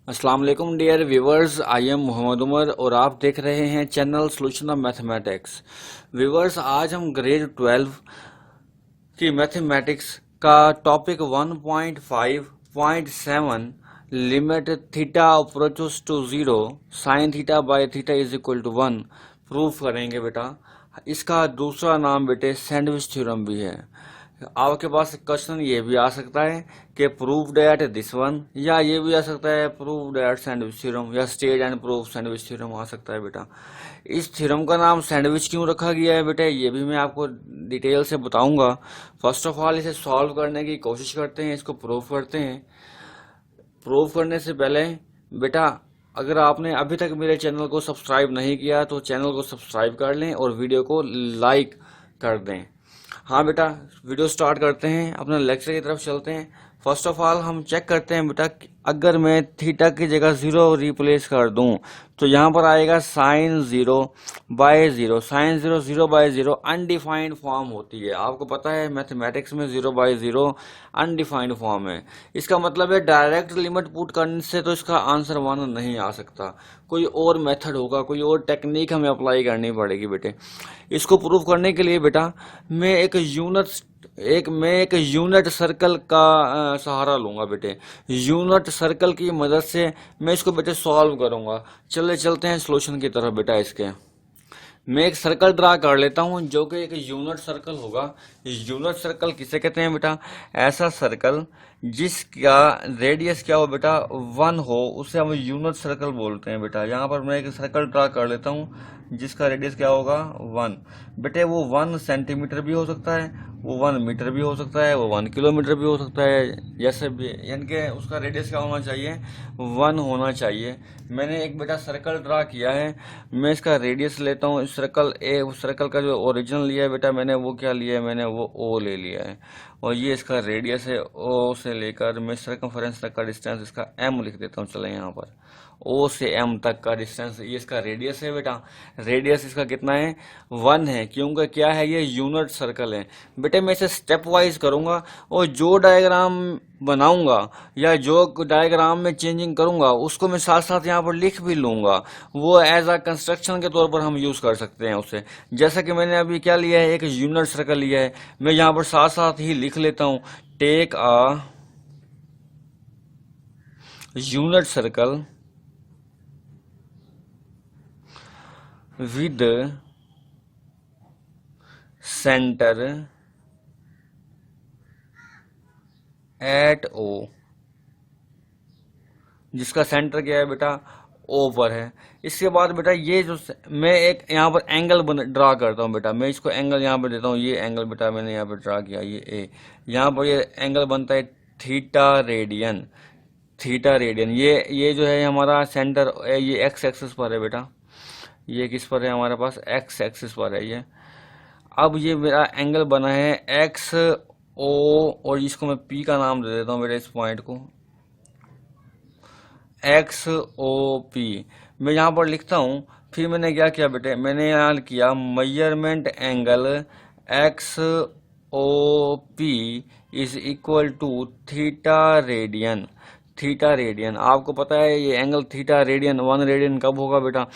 अस्सलाम वालेकुम dear viewers, I am Mohammad Umar और आप देख रहे हैं channel solution of mathematics. Viewers, आज हम ग्रेड 12 की मैथमेटिक्स का topic 1.5.7 limit theta approaches to zero sine theta by theta is equal to 1 proof करेंगे बेटा। इसका दूसरा नाम बेटे सैंडविच थ्योरम भी है। आपके पास क्वेश्चन ये भी आ सकता है कि प्रूव दैट दिस वन, या ये भी आ सकता है प्रूव दैट सैंडविच थ्योरम, या state and prove sandwich theorem आ सकता है बेटा। इस थ्योरम का नाम सैंडविच क्यों रखा गया है बेटा, ये भी मैं आपको डिटेल से बताऊंगा। फर्स्ट ऑफ ऑल इसे सॉल्व करने की कोशिश करते हैं, इसको प्रूव करते हैं। प्रूव करने से पहले बेटा, अगर आपने अभी तक मेरे चैनल को सब्सक्राइब नहीं किया तो चैनल को सब्सक्राइब कर लें और वीडियो को लाइक कर दें। हाँ बेटा, वीडियो स्टार्ट करते हैं, अपने लेक्चर की तरफ चलते हैं। फर्स्ट ऑफ ऑल हम चेक करते हैं बेटा, अगर मैं थीटा की जगह जीरो रिप्लेस कर दूं तो यहाँ पर आएगा sine zero by zero. Sine zero zero by zero undefined form होती है, आपको पता है मैथमेटिक्स में zero by zero undefined form है। इसका मतलब है डायरेक्ट लिमिट पुट करने से तो इसका आंसर वन नहीं आ सकता, कोई और मेथड होगा, कोई और टेक्निक हमें अप्लाई करनी पड़ेगी बेटे। इसको प्रूव करने के लिए बेटा मैं एक यूनिट सर्कल का सहारा लूंगा बेटे। यूनिट सर्कल की मदद से मैं इसको बेटे सॉल्व करूंगा। चलते हैं सॉल्यूशन की तरफ बेटा। इसके मैं एक सर्कल ड्रा कर लेता हूं जो कि एक यूनिट सर्कल होगा। यूनिट सर्कल किसे कहते हैं बेटा? ऐसा सर्कल जिसका रेडियस क्या हो बेटा, वन हो, उसे हम यूनिट सर्कल बोलते हैं बेटा। यहाँ पर मैं एक सर्कल ड्रा कर लेता हूँ जिसका रेडियस क्या होगा, वन। बेटे वो 1 सेंटीमीटर भी हो सकता है, वो 1 मीटर भी हो सकता है, वो 1 किलोमीटर भी हो सकता है, जैसे भी, यानी कि उसका रेडियस क्या होना चाहिए, वन होना चाहिए। मैंने एक बेटा सर्कल ड्रा किया है, मैं इसका रेडियस लेता हूँ। इस सर्कल ए, उस सर्कल का जो ओरिजिनल लिया है बेटा मैंने, वो क्या लिया है, मैंने वो ओ ले लिया है। और ये इसका रेडियस है, ओ से लेकर मैं सर्कमफरेंस तक का डिस्टेंस इसका एम लिख देता हूँ। चले यहाँ पर ओ से एम तक का डिस्टेंस, ये इसका रेडियस है बेटा। रेडियस इसका कितना है, वन है, क्योंकि क्या है, ये यूनिट सर्कल है बेटे। मैं इसे स्टेप वाइज करूंगा और जो डायग्राम बनाऊंगा या जो डायग्राम में चेंजिंग करूंगा उसको मैं साथ साथ यहाँ पर लिख भी लूंगा। वो एज अ कंस्ट्रक्शन के तौर पर हम यूज कर सकते हैं उसे। जैसा कि मैंने अभी क्या लिया है, एक यूनिट सर्कल लिया है, मैं यहाँ पर साथ साथ ही लिख लेता हूँ, take a unit circle with centre at O, जिसका सेंटर क्या है बेटा, ओ पर है। इसके बाद बेटा ये जो मैं एक यहाँ पर एंगल ड्रा करता हूँ बेटा। मैं इसको एंगल यहाँ पर देता हूँ, ये एंगल बेटा मैंने यहाँ पर ड्रा किया, ये ए। यहाँ पर ये एंगल बनता है थीटा रेडियन। थीटा रेडियन, ये जो है हमारा सेंटर, ये एक्स एक्सिस पर है बेटा। ये किस पर है, हमारे पास एक्स एक्सिस पर है ये। अब ये मेरा एंगल बना है एक्स ओ, और इसको मैं पी का नाम दे देता हूँ बेटा, इस पॉइंट को एक्स ओ पी मैं यहाँ पर लिखता हूँ। फिर मैंने क्या किया बेटे, मैंने यहाँ किया measurement angle X O P is equal to theta radian. Theta radian, आपको पता है ये एंगल थीटा रेडियन, 1 रेडियन कब होगा बेटा,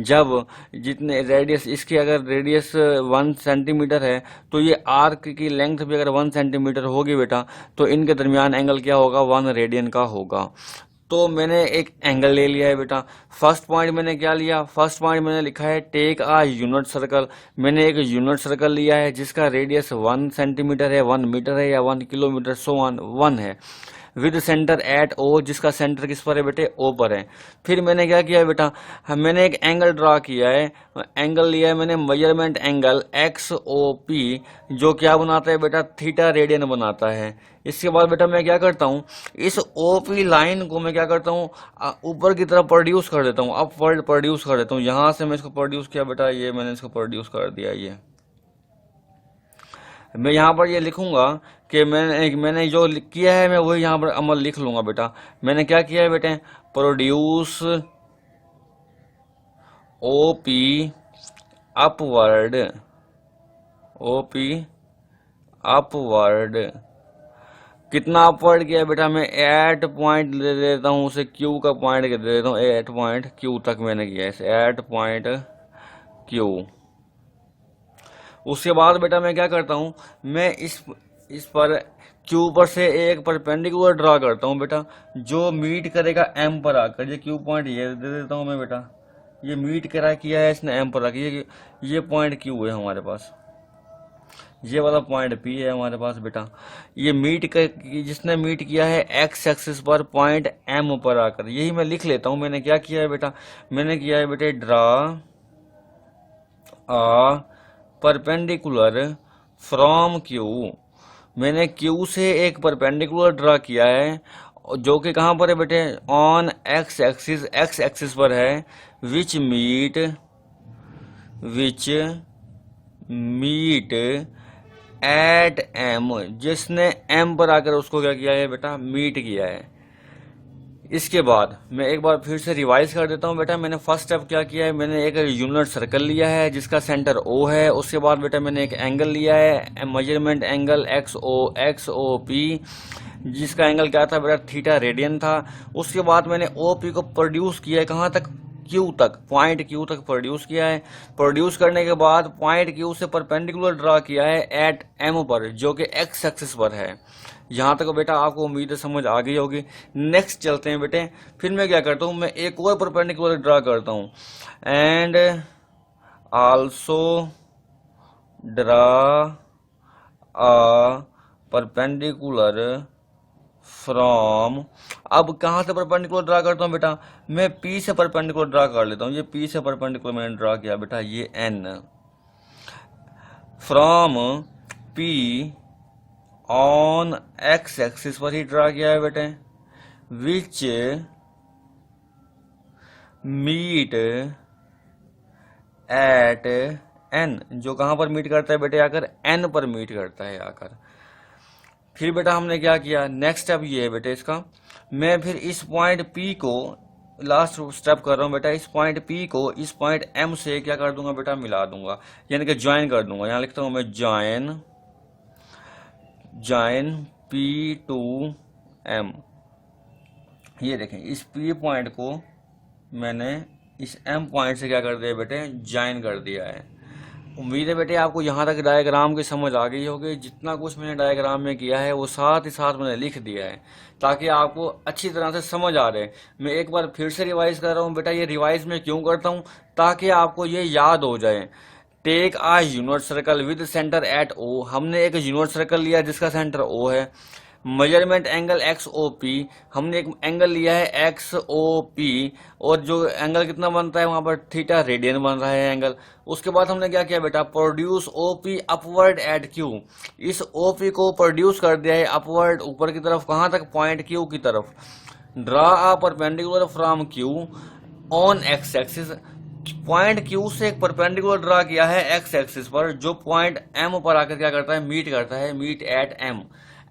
जब जितने रेडियस इसकी, अगर रेडियस 1 सेंटीमीटर है तो ये आर्क की लेंथ भी अगर 1 सेंटीमीटर होगी बेटा, तो इनके दरमियान एंगल क्या होगा, 1 रेडियन का होगा। तो मैंने एक एंगल ले लिया है बेटा। फर्स्ट पॉइंट मैंने क्या लिया, फर्स्ट पॉइंट मैंने लिखा है टेक आ यूनिट सर्कल। मैंने एक यूनिट सर्कल लिया है जिसका रेडियस 1 सेंटीमीटर है, 1 मीटर है, या 1 किलोमीटर, सो वन है, विद सेंटर एट ओ, जिसका सेंटर किस पर है बेटे, ओ पर है। फिर मैंने क्या किया है बेटा, मैंने एक एंगल ड्रा किया है, एंगल लिया है मैंने measurement angle X O P, जो क्या बनाता है बेटा, थीटा रेडियन बनाता है। इसके बाद बेटा मैं क्या करता हूँ, इस ओ पी लाइन को मैं क्या करता हूँ, ऊपर की तरफ प्रोड्यूस कर देता हूँ, अपवर्ड प्रोड्यूस कर देता हूँ। यहाँ से मैं इसको प्रोड्यूस किया बेटा, ये मैंने इसको प्रोड्यूस कर दिया। ये मैं यहाँ पर ये लिखूंगा कि मैंने जो किया है मैं वही यहाँ पर अमल लिख लूंगा बेटा। मैंने क्या किया है बेटे, produce O P upward, O P upward कितना अपवर्ड किया है बेटा, मैं 8 पॉइंट दे देता हूँ उसे, क्यू का पॉइंट दे देता हूँ, 8 पॉइंट क्यू तक मैंने किया है, 8 पॉइंट क्यू। उसके बाद बेटा मैं क्या करता हूँ, मैं इस पर क्यू पर से एक परपेंडिकुलर ड्रा करता हूँ बेटा, जो मीट करेगा एम पर आकर। ये क्यू पॉइंट ये दे देता हूँ मैं बेटा, ये मीट करा किया है इसने एम पर आकर, ये पॉइंट क्यू है हमारे पास, ये वाला पॉइंट पी है हमारे पास बेटा। ये मीट कर जिसने मीट किया है एक्स एक्सिस पर पॉइंट एम पर आकर, यही मैं लिख लेता हूँ। मैंने क्या किया है बेटा, मैंने किया है बेटे draw a perpendicular from Q. मैंने क्यू से एक परपेंडिकुलर ड्रा किया है, जो कि कहाँ पर है बेटे, ऑन एक्स एक्सिस पर है, विच मीट एट एम, जिसने एम पर आकर उसको क्या किया है बेटा, मीट किया है। इसके बाद मैं एक बार फिर से रिवाइज कर देता हूँ बेटा। मैंने फर्स्ट स्टेप क्या किया है, मैंने एक यूनिट सर्कल लिया है जिसका सेंटर ओ है। उसके बाद बेटा मैंने एक एंगल लिया है, measurement angle X O P, जिसका एंगल क्या था बेटा, थीटा रेडियन था। उसके बाद मैंने ओ पी को प्रोड्यूस किया है कहाँ तक, क्यू तक, पॉइंट क्यू तक प्रोड्यूस किया है। प्रोड्यूस करने के बाद पॉइंट क्यू से परपेंडिकुलर ड्रा किया है एट एम पर, जो कि एक्स एक्सिस पर है। यहाँ तक बेटा आपको उम्मीद है समझ आ गई होगी। नेक्स्ट चलते हैं बेटे, फिर मैं क्या करता हूँ, मैं एक और परपेंडिकुलर ड्रा करता हूँ, and also draw a perpendicular from. अब कहाँ से परपेंडिकुलर ड्रा करता हूँ बेटा, मैं पी से परपेंडिकुलर ड्रा कर लेता हूँ। ये पी से परपेंडिकुलर मैंने ड्रा किया बेटा, ये N from P on X axis पर ही ड्रा किया है बेटे, विच मीट एट एन, जो कहाँ पर मीट करता है बेटे, आकर एन पर मीट करता है आकर। फिर बेटा हमने क्या किया, नेक्स्ट स्टेप ये है बेटे इसका, मैं फिर इस पॉइंट पी को, लास्ट स्टेप कर रहा हूँ बेटा, इस पॉइंट पी को इस पॉइंट एम से क्या कर दूंगा बेटा, मिला दूंगा, यानी कि ज्वाइन कर दूंगा। यहाँ लिखता हूँ मैं ज्वाइन पी टू एम। ये देखें, इस पी पॉइंट को मैंने इस एम पॉइंट से क्या कर दिया बेटे, ज्वाइन कर दिया है। उम्मीद है बेटे आपको यहाँ तक डायग्राम की समझ आ गई होगी। जितना कुछ मैंने डायग्राम में किया है वो साथ ही साथ मैंने लिख दिया है, ताकि आपको अच्छी तरह से समझ आ रहे। मैं एक बार फिर से रिवाइज कर रहा हूँ बेटा। ये रिवाइज मैं क्यों करता हूँ, ताकि आपको ये याद हो जाए। Take a unit circle with centre at O, हमने एक यूनिट सर्कल लिया जिसका सेंटर ओ है। Measurement angle X O P, हमने एक एंगल लिया है एक्स ओ पी, और जो एंगल कितना बनता है वहां पर, थीटा रेडियन बन रहा है एंगल। उसके बाद हमने क्या किया बेटा, produce O P upward at Q, इस ओ पी को प्रोड्यूस कर दिया है अपवर्ड, ऊपर की तरफ, कहाँ तक, पॉइंट क्यू की तरफ। Draw a perpendicular from Q on X axis, point Q से एक परपेंडिकुलर ड्रा किया है एक्स एक्सिस पर, जो पॉइंट एम पर आकर क्या करता है, मीट करता है, meet at M.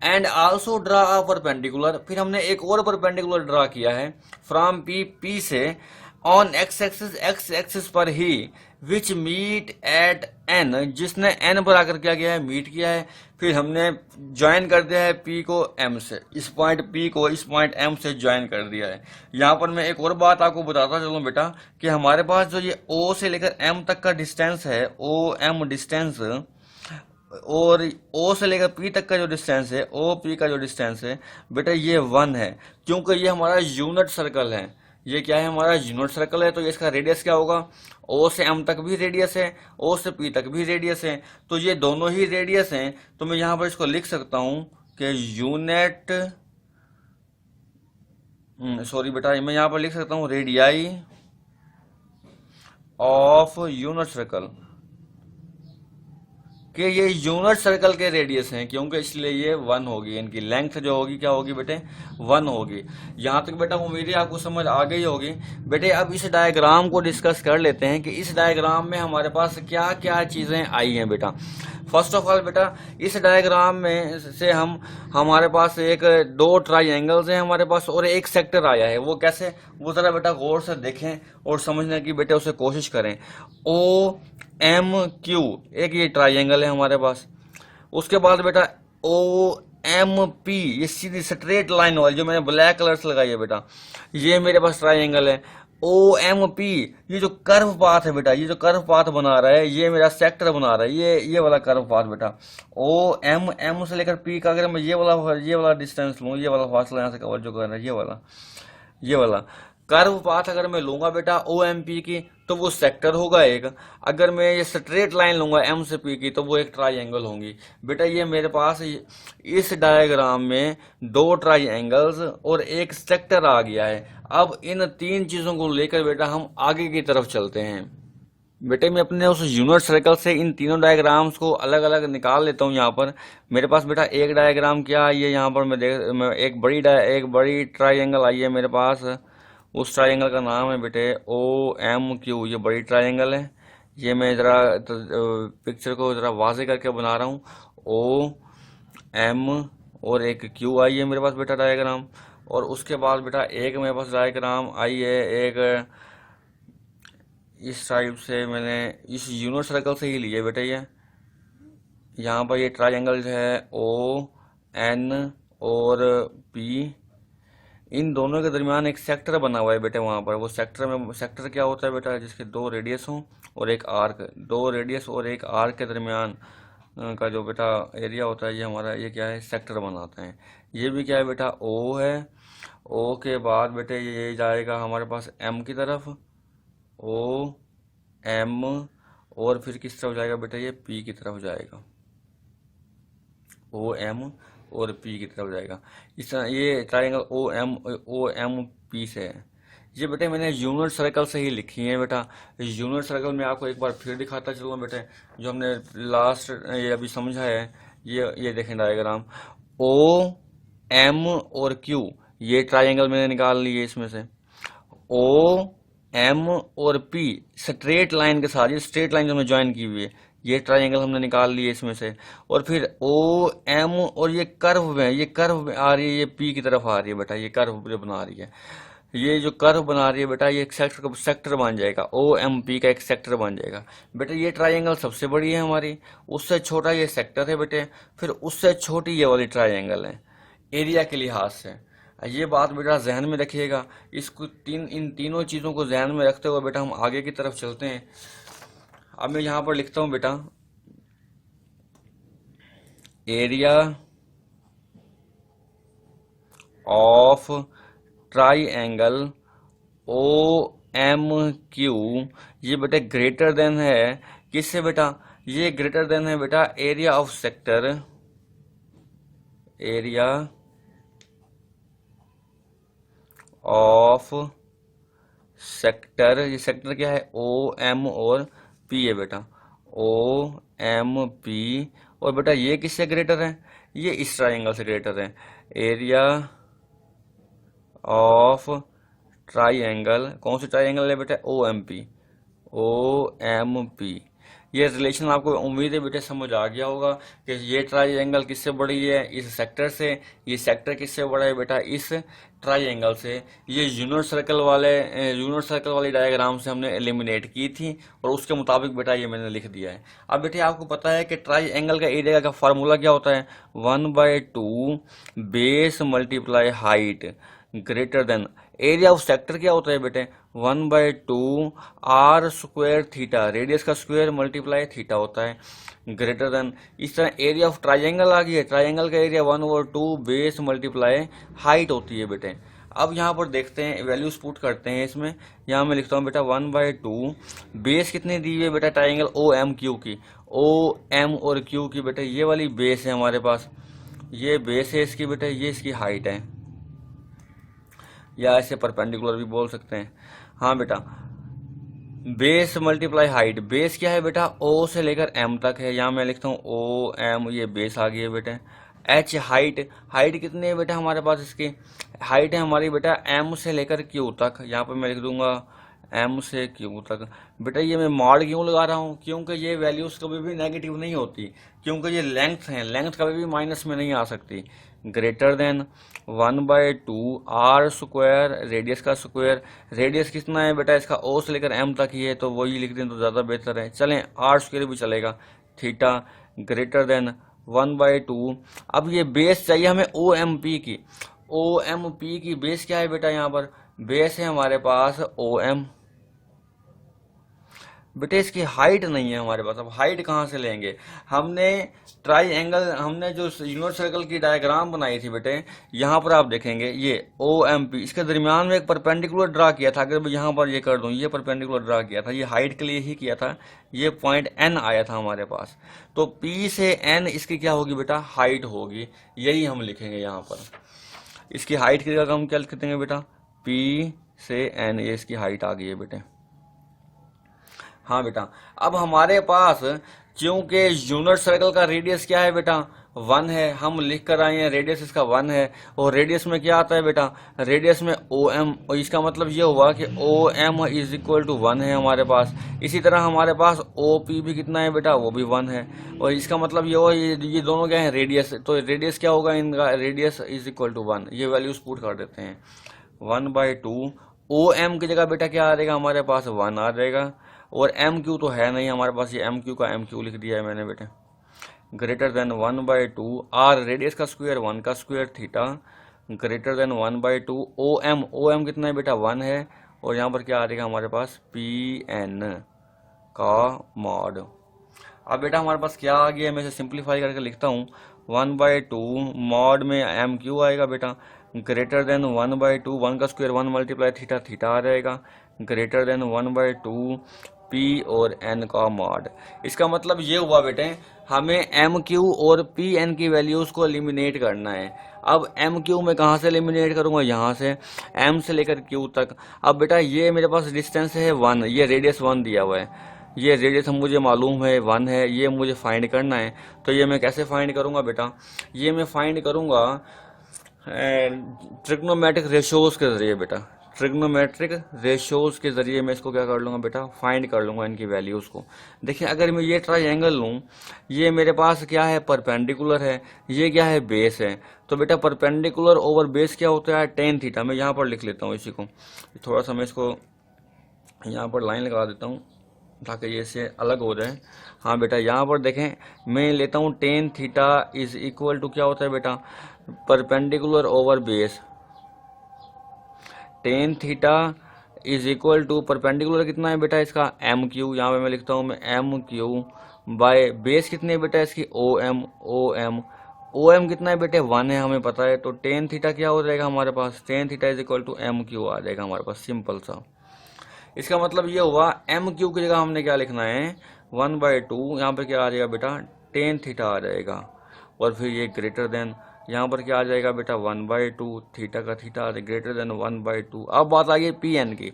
And also draw a perpendicular, फिर हमने एक और परपेंडिकुलर ड्रा किया है फ्रॉम पी से ऑन एक्स एक्सिस पर ही, विच मीट एट एन, जिसने एन पर आकर क्या किया है, मीट किया है। फिर हमने ज्वाइन कर दिया है पी को एम से, इस पॉइंट पी को इस पॉइंट एम से ज्वाइन कर दिया है। यहाँ पर मैं एक और बात आपको बताता चलूँ बेटा, कि हमारे पास जो ये ओ से लेकर एम तक का डिस्टेंस है, ओ एम डिस्टेंस, और ओ से लेकर पी तक का जो डिस्टेंस है, ओ पी का जो डिस्टेंस है बेटा, ये 1 है, क्योंकि ये हमारा यूनिट सर्कल है। ये क्या है, हमारा यूनिट सर्कल है, तो ये इसका रेडियस क्या होगा, ओ से एम तक भी रेडियस है, ओ से पी तक भी रेडियस है, तो ये दोनों ही रेडियस हैं। तो मैं यहाँ पर इसको लिख सकता हूँ कि यूनिट, सॉरी बेटा, मैं यहाँ पर लिख सकता हूँ रेडियाई ऑफ यूनिट सर्कल, कि ये यूनिट सर्कल के रेडियस हैं, क्योंकि इसलिए ये 1 होगी, इनकी लेंथ जो होगी क्या होगी बेटे, 1 होगी। यहाँ तक बेटा उम्मीद है आपको समझ आ गई होगी। बेटे अब इस डायग्राम को डिस्कस कर लेते हैं कि इस डायग्राम में हमारे पास क्या क्या चीज़ें आई हैं बेटा। फर्स्ट ऑफ ऑल बेटा, इस डायग्राम में से हमारे पास एक 2 ट्राइंगल्स हैं हमारे पास, और एक सेक्टर आया है। वो कैसे, वो ज़रा बेटा गौर से देखें और समझने की बेटे उसे कोशिश करें। ओ एम क्यू, एक ये ट्राइंगल है हमारे पास। उसके बाद बेटा ओ एम पी, ये सीधी स्ट्रेट लाइन वाली जो मैंने ब्लैक कलर से लगाई है बेटा, ये मेरे पास ट्राइंगल है। ओ एम पी, ये जो कर्व पाथ है बेटा, ये जो कर्व पाथ बना रहा है, ये मेरा सेक्टर बना रहा है, ये वाला कर्व पाथ बेटा। ओ एम, एम से लेकर पी का अगर मैं ये वाला डिस्टेंस लूँ, ये वाला फासला यहाँ से कवर जो कर रहा है, ये वाला कर्व पाथ अगर मैं लूंगा बेटा ओ एम पी की, तो वो सेक्टर होगा एक। अगर मैं ये स्ट्रेट लाइन लूंगा एम से पी की, तो वो एक ट्राइंगल होंगी बेटा। ये मेरे पास इस डायग्राम में दो ट्राइंगल्स और एक सेक्टर आ गया है। अब इन तीन चीजों को लेकर बेटा हम आगे की तरफ चलते हैं। बेटे मैं अपने उस यूनिट सर्कल से इन तीनों डायग्राम्स को अलग अलग निकाल लेता हूँ। यहाँ पर मेरे पास बेटा एक डायग्राम क्या आई है, यहाँ पर मैं एक बड़ी ट्राइंगल आई है मेरे पास। उस ट्राइंगल का नाम है बेटे ओ एम क्यू, ये बड़ी ट्राइंगल है। ये मैं ज़रा पिक्चर को ज़रा वाजे करके बना रहा हूँ। ओ एम और एक क्यू आई है मेरे पास बेटा डायग्राम। और उसके बाद बेटा एक मेरे पास डायग्राम आई है, एक इस टाइप से मैंने इस यूनिट सर्कल से ही लिए बेटा। ये यहाँ पर ये ट्राइंगल है ओ एन और पी, इन दोनों के दरमियान एक सेक्टर बना हुआ है बेटे। वहाँ पर वो सेक्टर क्या होता है बेटा, जिसके दो रेडियस हों और एक आर्क, दो रेडियस और एक आर्क के दरमियान का जो बेटा एरिया होता है, ये हमारा ये क्या है, सेक्टर बनाते हैं। ये भी क्या है बेटा, ओ है। ओ के बाद बेटे ये जाएगा हमारे पास एम की तरफ, ओ एम, और फिर किस तरफ जाएगा बेटा, ये पी की तरफ जाएगा। ओ एम और पी की तरफ जाएगा। इस तरह ये ट्राइंगल ओ एम पी से है। ये बेटे मैंने यूनिट सर्कल से ही लिखी है बेटा। यूनिट सर्कल में आपको एक बार फिर दिखाता चलूँ बेटे, जो हमने लास्ट ये अभी समझा है। ये देखें डायग्राम, ओ एम और क्यू, ये ट्राइंगल मैंने निकाल ली है इसमें से। ओ एम और पी स्ट्रेट लाइन के साथ, ये स्ट्रेट लाइन जो हमने ज्वाइन की हुई है, ये ट्राइंगल हमने निकाल लिए इसमें से। और फिर ओ एम और ये कर्व में आ रही है, ये पी की तरफ आ रही है बेटा, ये कर्व जो बना रही है, ये जो कर्व बना रही है बेटा, ये एक सेक्टर बन जाएगा। ओ एम पी का एक सेक्टर बन जाएगा बेटा। ये ट्राइंगल सबसे बड़ी है हमारी, उससे छोटा ये सेक्टर है बेटे, फिर उससे छोटी ये वाली ट्राइंगल है एरिया के लिहाज से। ये बात बेटा जहन में रखिएगा। इन तीनों चीज़ों को जहन में रखते हुए बेटा हम आगे की तरफ चलते हैं। अब मैं यहाँ पर लिखता हूँ बेटा, area of triangle O M Q, ये बेटा ग्रेटर देन है किससे बेटा, ये ग्रेटर देन है बेटा area of sector, area of sector. ये सेक्टर क्या है, ओ एम और पी है बेटा, ओ एम पी। और बेटा ये किससे ग्रेटर है, ये इस ट्राइंगल से ग्रेटर है। एरिया ऑफ ट्राइंगल, कौन सी ट्राइंगल है बेटा, O M P, O M P. ये रिलेशन आपको उम्मीद है बेटे समझ आ गया होगा कि ये ट्राइंगल किससे बड़ी है, इस सेक्टर से। ये सेक्टर किससे बड़ा है बेटा, इस ट्राइंगल से। ये यूनिट सर्कल वाली डायग्राम से हमने एलिमिनेट की थी, और उसके मुताबिक बेटा ये मैंने लिख दिया है। अब बेटे आपको पता है कि ट्राइंगल का एरिया का फार्मूला क्या होता है, 1/2 base multiply height greater than area of sector क्या होता है बेटे, 1/2 आर स्क्वायर थीटा, रेडियस का स्क्वायर मल्टीप्लाई थीटा होता है, ग्रेटर देन। इस तरह एरिया ऑफ ट्राइंगल आ गई है, ट्राइंगल का एरिया 1/2 बेस मल्टीप्लाई हाइट होती है बेटे। अब यहाँ पर देखते हैं, वैल्यूज पुट करते हैं इसमें। यहाँ मैं लिखता हूँ बेटा 1/2 बेस कितनी दी हुई है बेटा ट्राइंगल ओ एम क्यू की, ओ एम और क्यू की बेटा, ये वाली बेस है हमारे पास, ये बेस है इसकी बेटा, ये इसकी हाइट है, या ऐसे परपेंडिकुलर भी बोल सकते हैं। हाँ बेटा, बेस मल्टीप्लाई हाइट, बेस क्या है बेटा, ओ से लेकर एम तक है। यहाँ मैं लिखता हूँ ओ एम, ये बेस आ गई है बेटा। एच हाइट कितनी है बेटा हमारे पास, इसकी हाइट है हमारी बेटा एम से लेकर क्यू तक। यहाँ पर मैं लिख दूंगा एम से क्यू तक। बेटा ये मैं मॉड क्यों लगा रहा हूँ, क्योंकि ये वैल्यूज कभी भी नेगेटिव नहीं होती, क्योंकि ये लेंथ है, लेंथ कभी भी माइनस में नहीं आ सकती। Greater than 1/2 R square, radius का स्क्वायर, रेडियस कितना है बेटा इसका, ओ से लेकर एम तक ही है, तो वही लिख दें तो ज़्यादा बेहतर है। चलें आर स्क्वायर भी चलेगा, थीटा ग्रेटर देन 1/2। अब ये बेस चाहिए हमें ओ एम पी की। ओ एम पी की बेस क्या है बेटा, यहाँ पर बेस है हमारे पास ओ एम। बेटे इसकी हाइट नहीं है हमारे पास, अब हाइट कहाँ से लेंगे। हमने ट्राई एंगल, हमने जो यूनिट सर्कल की डायग्राम बनाई थी बेटे, यहाँ पर आप देखेंगे ये ओ एम पी, इसके दरमियान में एक परपेंडिकुलर ड्रा किया था। अगर मैं यहाँ पर ये कर दूँ, ये परपेंडिकुलर ड्रा किया था, ये हाइट के लिए ही किया था। ये पॉइंट एन आया था हमारे पास, तो पी से एन इसकी क्या होगी बेटा, हाइट होगी। यही हम लिखेंगे यहाँ पर। इसकी हाइट की जगह हम क्या लिख देंगे बेटा, पी से एन, ये इसकी हाइट आ गई है बेटे। हाँ बेटा, अब हमारे पास क्योंकि यूनिट सर्कल का रेडियस क्या है बेटा, 1 है। हम लिख कर आए हैं रेडियस इसका 1 है, और रेडियस में क्या आता है बेटा, रेडियस में ओ एम, और इसका मतलब ये हुआ कि O M is equal to 1 है हमारे पास। इसी तरह हमारे पास ओ पी भी कितना है बेटा, वो भी 1 है। और इसका मतलब ये हुआ, ये दोनों क्या है, रेडियस। तो रेडियस क्या होगा इनका, रेडियस इज इक्वल टू 1। ये वैल्यूज पुट कर देते हैं। 1/2 ओ एम की जगह बेटा क्या आ जाएगा हमारे पास, 1 आ जाएगा। और एम क्यू तो है नहीं हमारे पास, ये एम क्यू का एम क्यू लिख दिया है मैंने बेटे। ग्रेटर देन 1/2 आर, रेडियस का स्क्वायर 1 का square theta, greater than 1/2 O M कितना है बेटा, 1 है। और यहाँ पर क्या आ जाएगा हमारे पास, पी एन का मॉड। अब बेटा हमारे पास क्या आ गया, मैं इसे सिंप्लीफाई करके लिखता हूँ। 1/2 मॉड में एम क्यू आएगा बेटा, ग्रेटर देन 1/2, 1 का स्क्वायर 1 मल्टीप्लाई थीटा, थीटा आ जाएगा, ग्रेटर देन 1/2 पी और एन का मॉड। इसका मतलब ये हुआ बेटे, हमें एम क्यू और पी एन की वैल्यूज को एलिमिनेट करना है। अब एम क्यू में कहाँ से एलिमिनेट करूंगा, यहाँ से, एम से लेकर क्यू तक। अब बेटा ये मेरे पास डिस्टेंस है 1, ये रेडियस 1 दिया हुआ है, ये रेडियस मुझे मालूम है 1 है, ये मुझे फाइंड करना है। तो ये मैं कैसे फाइंड करूंगा बेटा, ये मैं फाइंड करूंगा ट्रिग्नोमेट्रिक रेशोज के जरिए बेटा। ट्रिग्नोमेट्रिक रेशोज के जरिए मैं इसको क्या कर लूँगा बेटा, फाइंड कर लूँगा इनकी वैल्यूज़ को। देखिए अगर मैं ये ट्राइंगल लूँ, ये मेरे पास क्या है, परपेंडिकुलर है, ये क्या है, बेस है। तो बेटा परपेंडिकुलर ओवर बेस क्या होता है, टेन थीटा। मैं यहाँ पर लिख लेता हूँ इसी को, थोड़ा सा मैं इसको यहाँ पर लाइन लगा देता हूँ ताकि ये से अलग हो जाए। हाँ बेटा यहाँ पर देखें, मैं लेता हूँ tan theta is equal to क्या होता है बेटा, perpendicular over base. Tan theta is equal to perpendicular कितना है बेटा इसका, एम क्यू। यहाँ पे मैं लिखता हूँ मैं एम क्यू बाय बेस कितनी है बेटा इसकी, ओ एम। ओ एम कितना है बेटे, 1 है हमें पता है। तो टेन थीटा क्या हो जाएगा हमारे पास, tan theta is equal to M Q आ जाएगा हमारे पास, सिंपल सा। इसका मतलब ये हुआ एम क्यू की जगह हमने क्या लिखना है, 1/2, यहाँ पर क्या आ जाएगा बेटा, टेन थीटा आ जाएगा। और फिर ये ग्रेटर देन, यहाँ पर क्या आ जाएगा बेटा, 1/2 थीटा का थीटा आ जाएगा, ग्रेटर देन 1/2। अब बात आ गई पी एन की।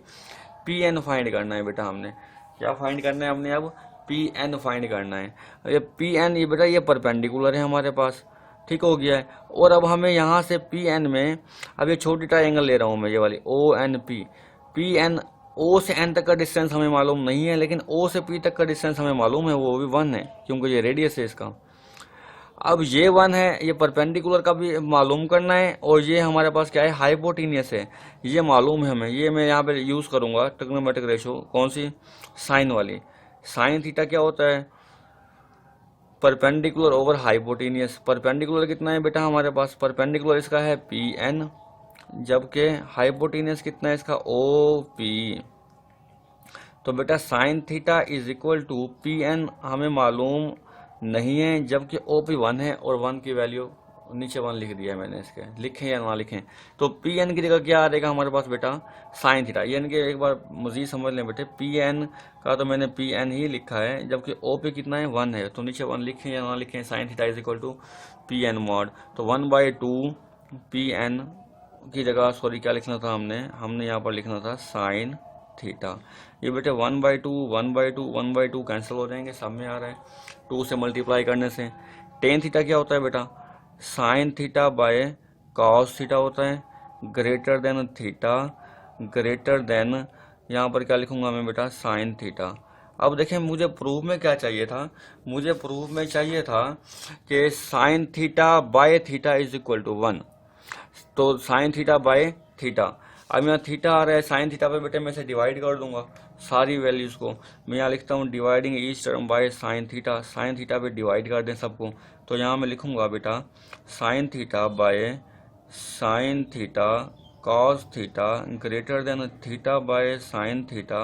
पी एन फाइंड करना है बेटा हमने, क्या फाइंड करना है हमने, अब पी एन फाइंड करना है। ये पी एन, ये बेटा ये परपेंडिकुलर है हमारे पास, ठीक हो गया है। और अब हमें यहाँ से पी एन में, अब ये छोटी ट्राइंगल ले रहा हूँ मैं, ये वाली O N P. P N, O से एन तक का डिस्टेंस हमें मालूम नहीं है, लेकिन ओ से पी तक का डिस्टेंस हमें मालूम है, वो भी 1 है क्योंकि ये रेडियस है इसका। अब ये 1 है, ये परपेंडिकुलर का भी मालूम करना है, और ये हमारे पास क्या है, हाइपोटेनियस है, ये मालूम है हमें। ये मैं यहाँ पे यूज़ करूँगा ट्रिग्नोमेट्रिक रेशो, कौन सी, साइन वाली। साइन थीटा क्या होता है, परपेंडिकुलर ओवर हाइपोटेनियस। परपेंडिकुलर कितना है बेटा हमारे पास, परपेंडिकुलर इसका है पी एन, जबकि हाइपोटेनियस कितना है इसका, ओ पी। तो बेटा sine theta is equal to P N हमें मालूम नहीं है, जबकि ओ पी 1 है, और 1 की वैल्यू नीचे 1 लिख दिया है मैंने, इसके लिखें या ना लिखें। तो पी एन की जगह क्या आ जाएगा हमारे पास बेटा, साइन थीटा। यानी कि एक बार मजीद समझ लें बेटे, पी एन का तो मैंने पी एन ही लिखा है, जबकि ओ पी कितना है, 1 है। तो नीचे 1 लिखें या ना लिखें, sine theta is equal to P N mod. तो 1/2 पी एन की जगह, सॉरी क्या लिखना था हमने यहाँ पर लिखना था साइन थीटा। ये बेटे 1/2 कैंसिल हो जाएंगे, सब में आ रहा है 2 से मल्टीप्लाई करने से। टेन थीटा क्या होता है बेटा, sine theta by cos theta होता है, greater than theta, greater then यहाँ पर क्या लिखूंगा मैं बेटा, साइन थीटा। अब देखें मुझे प्रूफ में क्या चाहिए था, मुझे प्रूफ में चाहिए था कि sine theta by theta is equal to 1। तो साइन थीटा बाय थीटा, अब यहाँ थीटा आ रहा है, साइन थीटा पे बेटे मैं इसे डिवाइड कर दूंगा सारी वैल्यूज़ को। मैं यहाँ लिखता हूँ dividing each term by sine theta, sine theta पे डिवाइड कर दें सबको, तो यहाँ मैं लिखूंगा बेटा sine theta by sine theta cos theta greater then theta by sine theta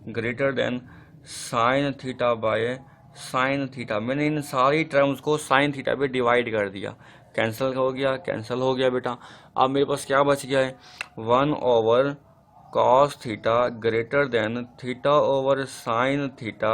greater then sign theta by sine theta. मैंने इन सारी टर्म्स को साइन थीटा पे डिवाइड कर दिया, कैंसिल हो गया बेटा। अब मेरे पास क्या बच गया है, 1 over cos theta greater then theta over sine theta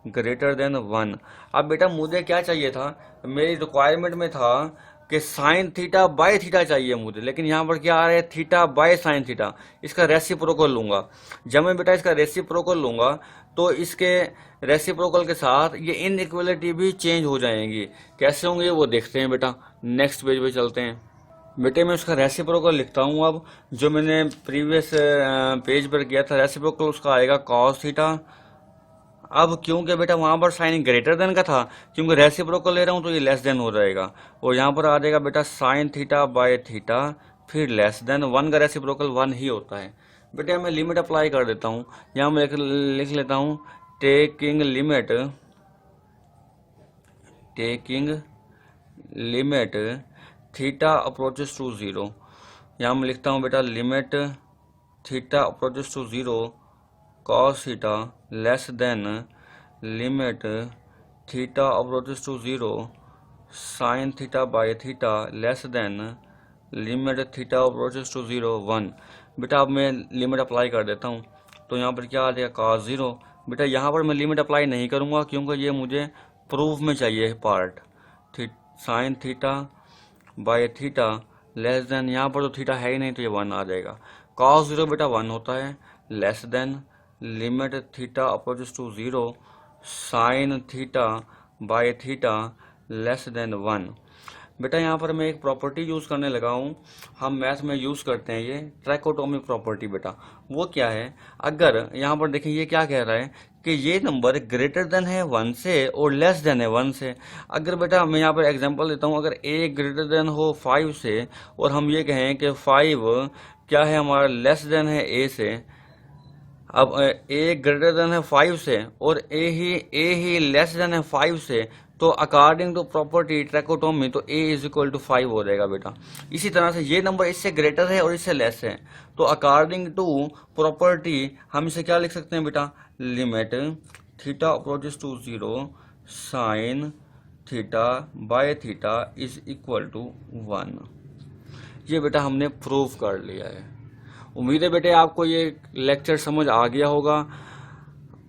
greater then 1। अब बेटा मुझे क्या चाहिए था, मेरी रिक्वायरमेंट में था कि साइन थीटा बाय थीटा चाहिए मुझे, लेकिन यहाँ पर क्या आ रहा है, थीटा बाय साइन थीटा। इसका रेसिप्रोकल लूंगा। जब मैं बेटा इसका रेसिप्रोकल लूंगा तो इसके रेसिप्रोकल के साथ ये इनइक्वालिटी भी चेंज हो जाएंगी। कैसे होंगे वो देखते हैं बेटा। नेक्स्ट पेज पे चलते हैं बेटे। मैं उसका रेसिप्रोकल लिखता हूँ। अब जो मैंने प्रीवियस पेज पर किया था रेसिप्रोकल, उसका आएगा कॉस थीटा। अब क्योंकि बेटा वहां पर साइन ग्रेटर देन का था, क्योंकि रेसिप्रोकल ले रहा हूं तो ये लेस देन हो जाएगा, और यहाँ पर आ जाएगा बेटा साइन थीटा बाय थीटा फिर लेस देन 1 का रेसिप्रोकल 1 ही होता है। बेटा मैं लिमिट अप्लाई कर देता हूँ। यहाँ मैं लिख लेता हूँ taking limit theta approaches to 0। यहाँ मैं लिखता हूँ बेटा limit theta approaches to 0 cos theta less than limit theta approaches to 0 sine theta by theta less than limit theta approaches to 0 1। बेटा अब मैं लिमिट अप्लाई कर देता हूँ। तो यहाँ पर क्या आ जाएगा cos 0। बेटा यहाँ पर मैं लिमिट अप्लाई नहीं करूँगा क्योंकि ये मुझे प्रूफ में चाहिए part. Sign theta by theta less then, यहाँ पर तो थीटा है ही नहीं तो ये 1 आ जाएगा। cos 0 बेटा 1 होता है, less than limit theta approaches to 0 sine theta by theta less than 1। बेटा यहाँ पर मैं एक प्रॉपर्टी यूज़ करने लगा हूँ, हम मैथ में यूज़ करते हैं ये ट्रैकोटोमिक प्रॉपर्टी। बेटा वो क्या है, अगर यहाँ पर देखें ये क्या कह रहा है कि ये नंबर ग्रेटर देन है 1 से और लेस देन है 1 से। अगर बेटा मैं यहाँ पर एग्जांपल देता हूँ, अगर a ग्रेटर देन हो 5 से और हम ये कहें कि 5 क्या है हमारा लेस देन है a से। अब a ग्रेटर देन है 5 से और a ही लेस देन है 5 से, तो अकॉर्डिंग टू प्रॉपर्टी ट्रैकोटोमी तो a इज इक्वल टू 5 हो जाएगा बेटा। इसी तरह से ये नंबर इससे ग्रेटर है और इससे लेस है, तो अकॉर्डिंग टू प्रॉपर्टी हम इसे क्या लिख सकते हैं बेटा, limit theta approaches to 0 sine theta by theta is equal to 1। ये बेटा हमने प्रूव कर लिया है। उम्मीद है बेटे आपको ये लेक्चर समझ आ गया होगा।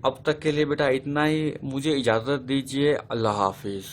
अब तक के लिए बेटा इतना ही, मुझे इजाज़त दीजिए। अल्लाह हाफिज़।